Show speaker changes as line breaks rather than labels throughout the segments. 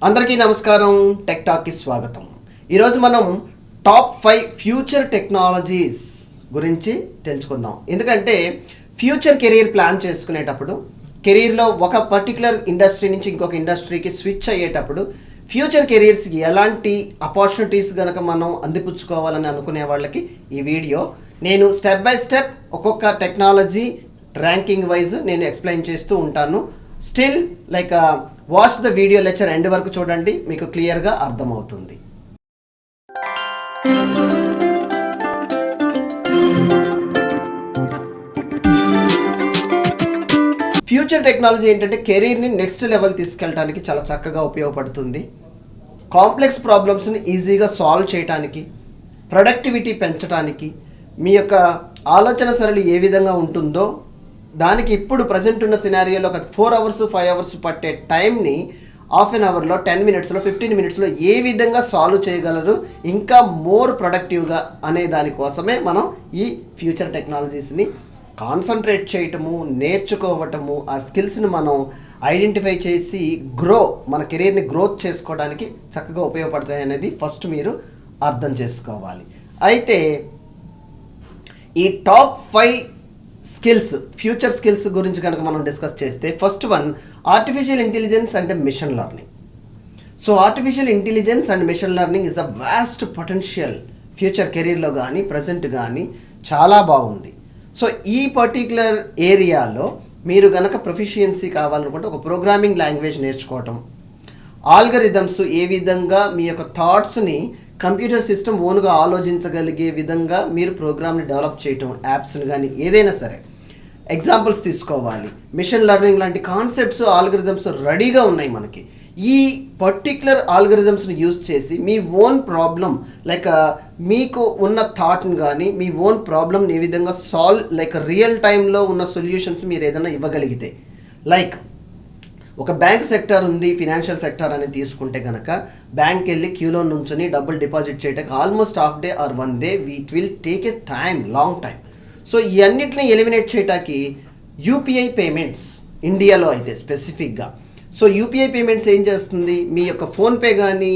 అందరికీ నమస్కారం. టెక్ టాక్కి స్వాగతం. ఈరోజు మనం టాప్ 5 ఫ్యూచర్ టెక్నాలజీస్ గురించి తెలుసుకుందాం. ఎందుకంటే ఫ్యూచర్ కెరీర్ ప్లాన్ చేసుకునేటప్పుడు, కెరీర్లో ఒక పర్టికులర్ ఇండస్ట్రీ నుంచి ఇంకొక ఇండస్ట్రీకి స్విచ్ అయ్యేటప్పుడు ఫ్యూచర్ కెరీర్స్కి ఎలాంటి ఆపర్చునిటీస్ కనుక మనం అందిపుచ్చుకోవాలని అనుకునే వాళ్ళకి ఈ వీడియో నేను స్టెప్ బై స్టెప్ ఒక్కొక్క టెక్నాలజీ ర్యాంకింగ్ వైజ్ నేను ఎక్స్ప్లెయిన్ చేస్తూ ఉంటాను. Still watch the video lecture end వరకు చూడండి, మీకు క్లియర్గా అర్థమవుతుంది. ఫ్యూచర్ టెక్నాలజీ ఏంటంటే కెరీర్ని నెక్స్ట్ లెవెల్ తీసుకెళ్ళడానికి చాలా చక్కగా ఉపయోగపడుతుంది. కాంప్లెక్స్ ప్రాబ్లమ్స్ని ఈజీగా సాల్వ్ చేయడానికి, ప్రొడక్టివిటీ పెంచడానికి, మీ యొక్క ఆలోచన సరళి ఏ విధంగా ఉంటుందో దానికి ఇప్పుడు ప్రజెంట్ ఉన్న సినారియోలో ఒక 4 అవర్స్ 5 అవర్స్ పట్టే టైంని హాఫ్ అన్ అవర్లో 10 మినిట్స్లో 15 మినిట్స్లో ఏ విధంగా సాల్వ్ చేయగలరు, ఇంకా మోర్ ప్రొడక్టివ్గా అనే దానికోసమే మనం ఈ ఫ్యూచర్ టెక్నాలజీస్ని కాన్సన్ట్రేట్ చేయటము, నేర్చుకోవటము, ఆ స్కిల్స్ని మనం ఐడెంటిఫై చేసి మన కెరీర్ని గ్రోత్ చేసుకోవడానికి చక్కగా ఉపయోగపడతాయి అనేది ఫస్ట్ మీరు అర్థం చేసుకోవాలి. అయితే ఈ టాప్ 5 స్కిల్స్, ఫ్యూచర్ స్కిల్స్ గురించి కనుక మనం డిస్కస్ చేస్తే first one artificial intelligence and machine learning. So artificial intelligence and machine learning is a vast potential future కెరీర్లో కానీ ప్రజెంట్ కానీ చాలా బాగుంది. సో ఈ పర్టిక్యులర్ ఏరియాలో మీరు కనుక ప్రొఫిషియన్సీ కావాలనుకుంటే ఒక ప్రోగ్రామింగ్ లాంగ్వేజ్ నేర్చుకోవటం, ఆల్గరిథమ్స్ ఏ విధంగా మీ యొక్క థాట్స్ని కంప్యూటర్ సిస్టమ్ ఓన్గా ఆలోచించగలిగే విధంగా మీరు ప్రోగ్రామ్ని డెవలప్ చేయటం, యాప్స్ని కానీ ఏదైనా సరే ఎగ్జాంపుల్స్ తీసుకోవాలి. మిషన్ లెర్నింగ్ లాంటి కాన్సెప్ట్స్, ఆల్గరిథమ్స్ రెడీగా ఉన్నాయి మనకి. ఈ పర్టిక్యులర్ ఆల్గరిథమ్స్ని యూజ్ చేసి మీ ఓన్ ప్రాబ్లం మీకు ఉన్న థాట్ని కానీ మీ ఓన్ ప్రాబ్లమ్ని ఏ విధంగా సాల్వ్ రియల్ టైంలో ఉన్న సొల్యూషన్స్ మీరు ఏదైనా ఇవ్వగలిగితే, ఒక బ్యాంక్ సెక్టర్ ఉంది, ఫినాన్షియల్ సెక్టర్ అని తీసుకుంటే కనుక బ్యాంక్ వెళ్ళి క్యూలో నుంచుని డబ్బులు డిపాజిట్ చేయడానికి almost half day or 1 day it will take a time, long time. So ఈ అన్నిటిని ఎలిమినేట్ చేయడానికి యూపీఐ పేమెంట్స్ ఇండియాలో అయితే స్పెసిఫిక్గా, సో యూపీఐ పేమెంట్స్ ఏం చేస్తుంది, మీ యొక్క ఫోన్పే కానీ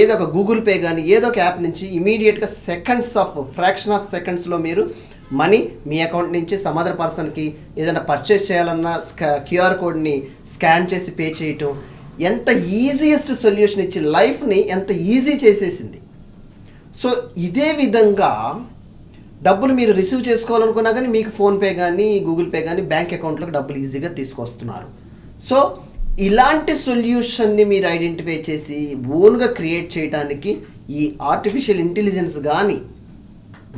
ఏదో ఒక గూగుల్ పే కానీ ఏదో ఒక యాప్ నుంచి ఇమీడియట్గా ఫ్రాక్షన్ ఆఫ్ సెకండ్స్లో మీరు మనీ మీ అకౌంట్ నుంచి సమ్ అదర్ పర్సన్కి ఏదైనా పర్చేస్ చేయాలన్నా క్యూఆర్ కోడ్ని స్కాన్ చేసి పే చేయటం, ఎంత ఈజియెస్ట్ సొల్యూషన్ ఇచ్చి లైఫ్ని ఎంత ఈజీ చేసేసింది. సో ఇదే విధంగా డబ్బులు మీరు రిసీవ్ చేసుకోవాలనుకున్నా కానీ మీకు ఫోన్పే కానీ గూగుల్ పే కానీ బ్యాంక్ అకౌంట్లోకి డబ్బులు ఈజీగా తీసుకొస్తున్నారు. సో ఇలాంటి సొల్యూషన్ని మీరు ఐడెంటిఫై చేసి ఓన్గా క్రియేట్ చేయడానికి ఈ ఆర్టిఫిషియల్ ఇంటెలిజెన్స్ కానీ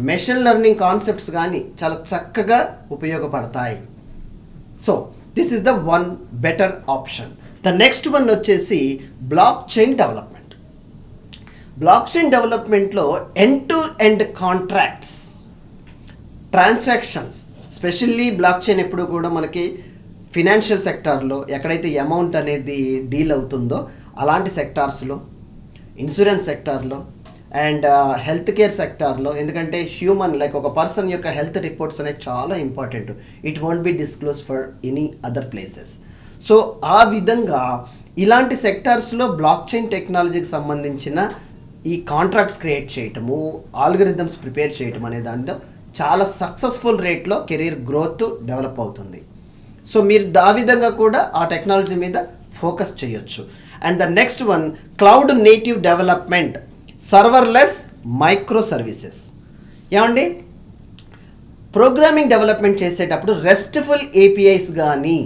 మెషిన్ లెర్నింగ్ కాన్సెప్ట్స్ కానీ చాలా చక్కగా ఉపయోగపడతాయి. So this is the one better option. The next one వచ్చేసి blockchain development. Blockchain డెవలప్మెంట్లో end to end contracts, transactions, specially blockchain ఎప్పుడు కూడా మనకి ఫినాన్షియల్ సెక్టార్లో ఎక్కడైతే అమౌంట్ అనేది డీల్ అవుతుందో అలాంటి సెక్టార్స్లో, ఇన్సూరెన్స్ సెక్టార్లో అండ్ హెల్త్ కేర్ సెక్టార్లో, ఎందుకంటే హ్యూమన్ ఒక పర్సన్ యొక్క హెల్త్ రిపోర్ట్స్ అనేది చాలా important. It won't be disclose for any other places. So ఆ విధంగా ఇలాంటి సెక్టార్స్లో బ్లాక్ చైన్ టెక్నాలజీకి సంబంధించిన ఈ కాంట్రాక్ట్స్ క్రియేట్ చేయటము, ఆల్గరిథమ్స్ ప్రిపేర్ చేయటం అనే దాంట్లో చాలా సక్సెస్ఫుల్ రేట్లో కెరీర్ గ్రోత్ డెవలప్ అవుతుంది. సో మీరు ఆ విధంగా కూడా ఆ టెక్నాలజీ మీద ఫోకస్ చేయొచ్చు. And the next one cloud native development, serverless micro services. ఏమండి, ప్రోగ్రామింగ్ డెవలప్మెంట్ చేసేటప్పుడు రెస్ట్ఫుల్ ఏపీఐస్ కానీ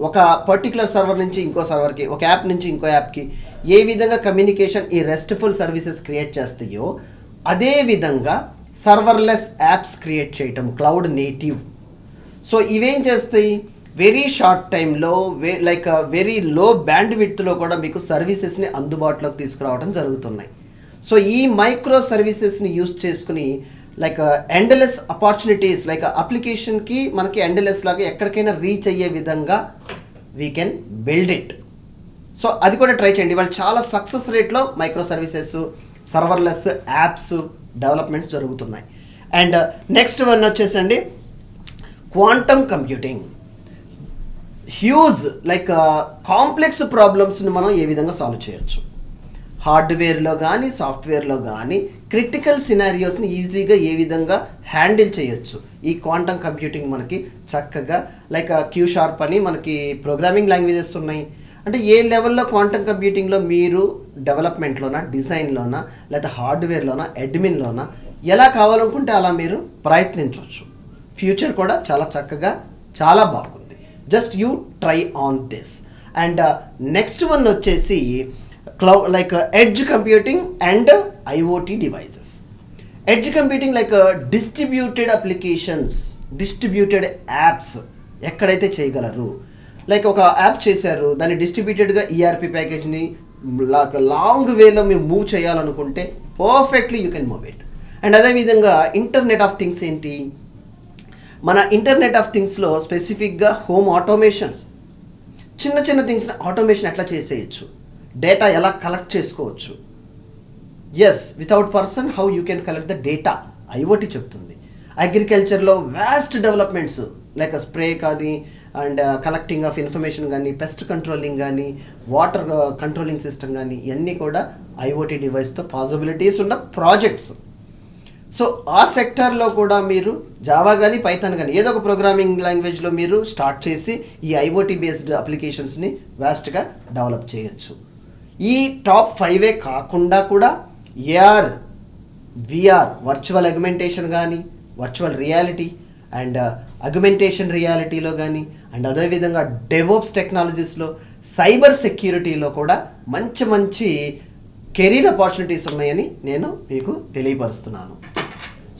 ఒక పర్టికులర్ సర్వర్ నుంచి ఇంకో సర్వర్కి, ఒక యాప్ నుంచి ఇంకో యాప్కి ఏ విధంగా కమ్యూనికేషన్ ఈ రెస్ట్ఫుల్ సర్వీసెస్ క్రియేట్ చేస్తాయో అదే విధంగా సర్వర్లెస్ యాప్స్ క్రియేట్ చేయటం, క్లౌడ్ నేటివ్. సో ఇవేం చేస్తాయి, వెరీ షార్ట్ టైంలో వెరీ లో బ్యాండ్ విడ్త్లో కూడా మీకు సర్వీసెస్ని అందుబాటులోకి తీసుకురావడం జరుగుతున్నాయి. సో ఈ మైక్రో సర్వీసెస్ని యూజ్ చేసుకుని ఎండ్లెస్ ఆపర్చునిటీస్, అప్లికేషన్కి మనకి ఎండ్లెస్ లాగా ఎక్కడికైనా రీచ్ అయ్యే విధంగా we can build it. So అది కూడా ట్రై చేయండి. వాళ్ళు చాలా సక్సెస్ రేట్లో microservices, serverless apps developments జరుగుతున్నాయి. అండ్ నెక్స్ట్ వన్ వచ్చేసండి క్వాంటమ్ కంప్యూటింగ్. హ్యూజ్ కాంప్లెక్స్ ప్రాబ్లమ్స్ని మనం ఏ విధంగా సాల్వ్ చేయొచ్చు. హార్డ్వేర్లో కానీ సాఫ్ట్వేర్లో కానీ క్రిటికల్ సినారియోస్ని ఈజీగా ఏ విధంగా హ్యాండిల్ చేయొచ్చు ఈ క్వాంటమ్ కంప్యూటింగ్ మనకి చక్కగా లైక్ క్యూ షార్ప్ అని మనకి ప్రోగ్రామింగ్ లాంగ్వేజెస్ ఉన్నాయి. అంటే ఏ లెవెల్లో క్వాంటమ్ కంప్యూటింగ్లో మీరు డెవలప్మెంట్లోనా, డిజైన్లోనా, లేదా హార్డ్వేర్లోనా, అడ్మిన్లోనా ఎలా కావాలనుకుంటే అలా మీరు ప్రయత్నించవచ్చు. ఫ్యూచర్ కూడా చాలా చక్కగా చాలా బాగుంది. Just you try on this. And next one వచ్చేసి like edge computing and IoT devices. Edge computing like distributed applications, distributed apps ఎక్కడైతే చేయగలరు. లైక్ ఒక యాప్ చేశారు, దాన్ని డిస్ట్రిబ్యూటెడ్గా ఈఆర్పి ప్యాకేజ్ని లాంగ్ వేలో మీరు మూవ్ చేయాలనుకుంటే perfectly you can move it. And అదేవిధంగా ఇంటర్నెట్ ఆఫ్ థింగ్స్ ఏంటి, మన ఇంటర్నెట్ ఆఫ్ థింగ్స్లో స్పెసిఫిక్గా హోమ్ ఆటోమేషన్స్, చిన్న చిన్న థింగ్స్ని ఆటోమేషన్ ఎట్లా చేసేయచ్చు, డేటా ఎలా కలెక్ట్ చేసుకోవచ్చు. Yes, without person how you can collect the data IoT చెప్తుంది. అగ్రికల్చర్లో వ్యాస్ట్ డెవలప్మెంట్స్ లైక్ స్ప్రే కానీ అండ్ కలెక్టింగ్ ఆఫ్ ఇన్ఫర్మేషన్ కానీ, పెస్ట్ కంట్రోలింగ్ కానీ, వాటర్ కంట్రోలింగ్ సిస్టమ్ కానీ ఇవన్నీ కూడా ఐఓటీ డివైస్తో పాసిబిలిటీస్ ఉన్న ప్రాజెక్ట్స్. సో ఆ సెక్టార్లో కూడా మీరు జావా కానీ పైథాన్ కానీ ఏదో ఒక ప్రోగ్రామింగ్ లాంగ్వేజ్లో మీరు స్టార్ట్ చేసి ఈ ఐఓటీ బేస్డ్ అప్లికేషన్స్ని వ్యాస్ట్గా డెవలప్ చేయొచ్చు. ఈ టాప్ 5 కాకుండా కూడా ఏఆర్, విఆర్, వర్చువల్ అగ్మెంటేషన్ కానీ, వర్చువల్ రియాలిటీ అండ్ అగ్మెంటేషన్ రియాలిటీలో కానీ, అండ్ అదేవిధంగా డెవోప్స్ టెక్నాలజీస్లో, సైబర్ సెక్యూరిటీలో కూడా మంచి మంచి కెరీర్ ఆపర్చునిటీస్ ఉన్నాయని నేను మీకు తెలియపరుస్తున్నాను.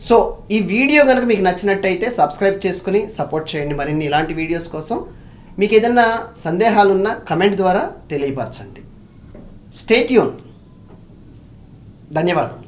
సో ఈ వీడియో కనుక మీకు నచ్చినట్టయితే సబ్స్క్రైబ్ చేసుకుని సపోర్ట్ చేయండి. మరిన్ని ఇలాంటి వీడియోస్ కోసం మీకు ఏదైనా సందేహాలున్నా కమెంట్ ద్వారా తెలియపరచండి. Stay tune. ధన్యవాదాలు.